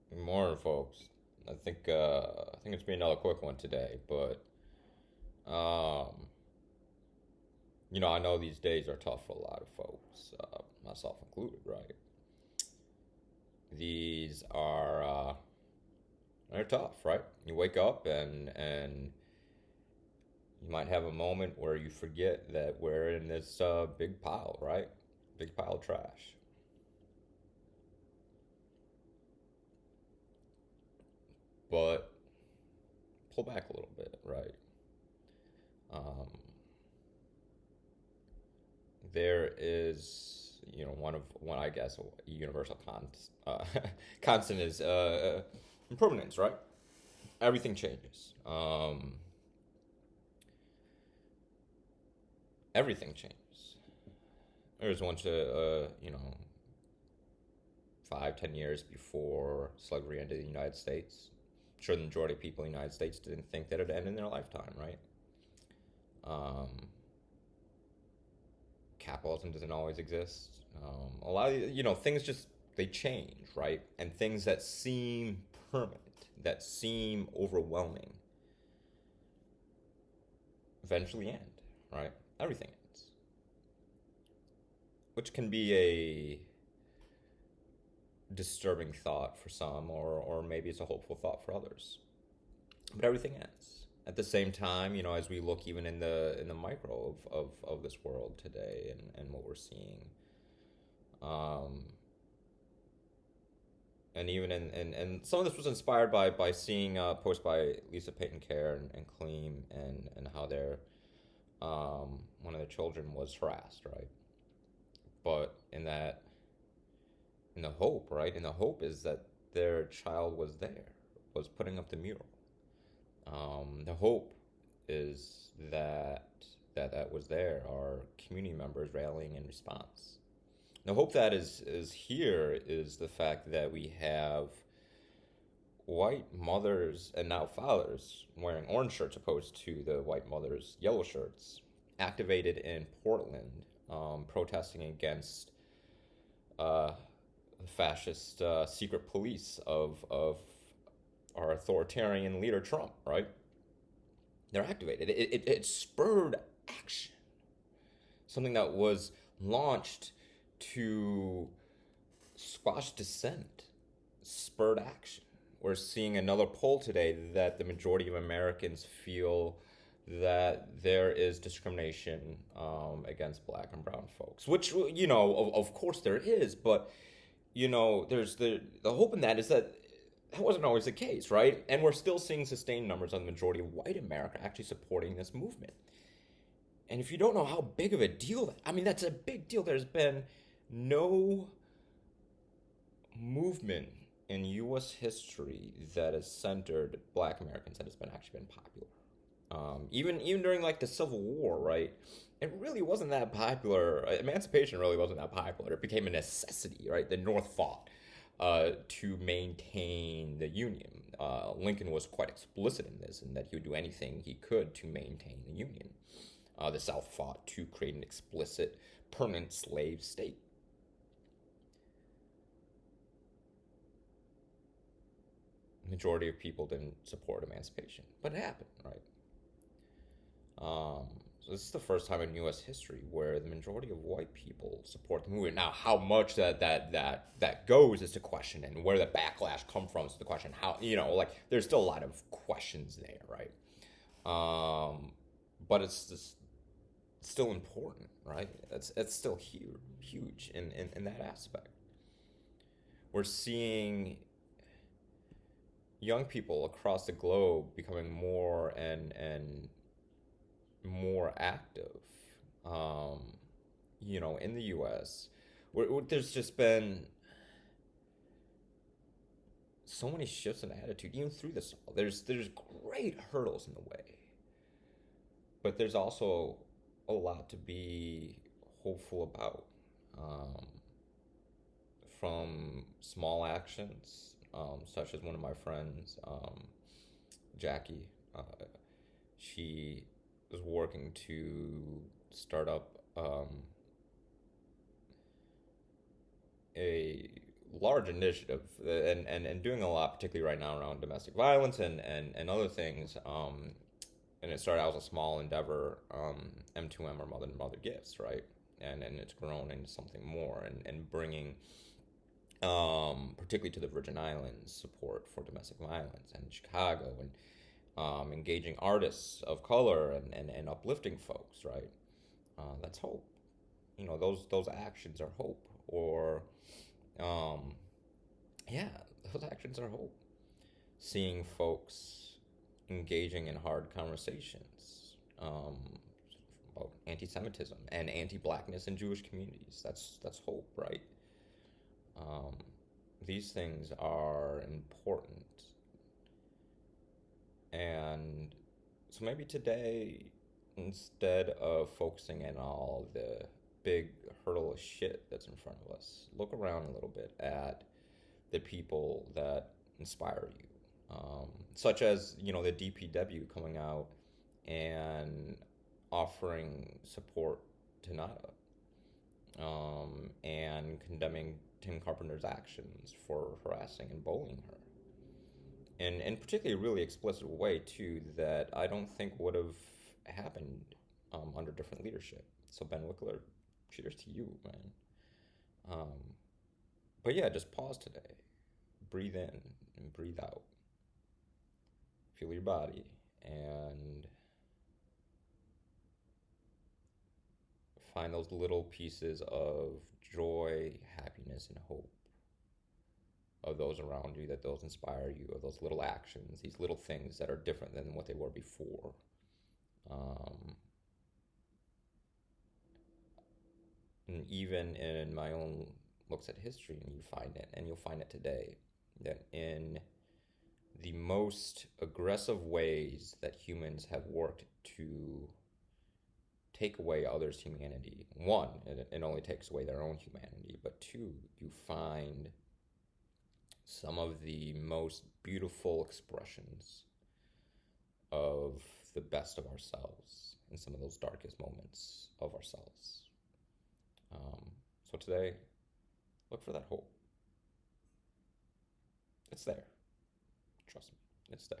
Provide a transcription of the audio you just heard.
Good morning, folks. I think it's been another quick one today, but um, I know these days are tough for a lot of folks, myself included, right? These are they're tough, right? You wake up and you might have a moment where you forget that we're in this big pile, right? Big pile of trash. But pull back a little bit, right? Um, there is one I guess a universal constant is impermanence, right? Everything changes. Everything changes. There's once 5, 10 years before slavery ended in the United States. I'm sure the majority of people in the United States didn't think that it'd end in their lifetime, right? Um, Capitalism doesn't always exist. A lot of things just they change, right? And things that seem permanent, that seem overwhelming, eventually end, right? Everything ends, which can be a disturbing thought for some, or maybe it's a hopeful thought for others. But everything ends. At the same time, as we look even in the micro of this world today and what we're seeing, um, and even and some of this was inspired by seeing a post by Lisa Payton Care and Clean and how their one of their children was harassed, right? But in the hope, right? And the hope is that their child was there, was putting up the mural. The hope is that was there are community members rallying in response. The hope that is here is the fact that we have white mothers and now fathers wearing orange shirts opposed to the white mothers yellow shirts activated in Portland, protesting against uh, fascist secret police of our authoritarian leader Trump, right? They're activated. It spurred action, something that was launched to squash dissent, spurred action. We're seeing another poll today that the majority of Americans feel that there is discrimination against black and brown folks, which, of course there is, but, there's the hope in that is that that wasn't always the case, right? And we're still seeing sustained numbers on the majority of white America actually supporting this movement. And if you don't know how big of a deal that, I mean, that's a big deal. There's been no movement in U.S. history that has centered Black Americans that has been actually been popular. Even during like the Civil War, right? It really wasn't that popular. Emancipation really wasn't that popular. It became a necessity, right? The North fought to maintain the Union. Lincoln was quite explicit in this, in that he would do anything he could to maintain the Union. The South fought to create an explicit permanent slave state. The majority of people didn't support emancipation, but it happened, right? So this is the first time in U.S. history where the majority of white people support the movement. Now, how much that goes is the question, and where the backlash come from is the question. How like there's still a lot of questions there, right? But it's still important, right? It's still huge in that aspect. We're seeing young people across the globe becoming more and more active. Um, in the U.S., there's just been so many shifts in attitude, even through this. There's great hurdles in the way, but there's also a lot to be hopeful about. Um, from small actions, such as one of my friends, Jackie. She was working to start up a large initiative, and doing a lot, particularly right now around domestic violence and other things. And it started out as a small endeavor, M2M, or Mother to Mother Gifts, right? And it's grown into something more, and bringing, particularly to the Virgin Islands, support for domestic violence, and Chicago, and engaging artists of color, and uplifting folks, right? That's hope. Those actions are hope. Or, um, yeah, those actions are hope. Seeing folks engaging in hard conversations, about anti-Semitism and anti-blackness in Jewish communities. That's hope, right? Um, these things are important, and so maybe today, instead of focusing in all the big hurdle of shit that's in front of us, look around a little bit at the people that inspire you, such as the DPW coming out and offering support to Nada, and condemning Tim Carpenter's actions for harassing and bullying her, in particularly a really explicit way too, that I don't think would have happened under different leadership. So Ben Wickler, cheers to you, man. Um, but yeah, just pause today, breathe in and breathe out, feel your body, and find those little pieces of joy, happiness, and hope of those around you, that those inspire you, of those little actions, these little things that are different than what they were before. Um, and even in my own looks at history, and you find it, and you'll find it today, that in the most aggressive ways that humans have worked to take away others' humanity, one, it only takes away their own humanity, but two, you find some of the most beautiful expressions of the best of ourselves in some of those darkest moments of ourselves. So today, look for that hope. It's there. Trust me, it's there.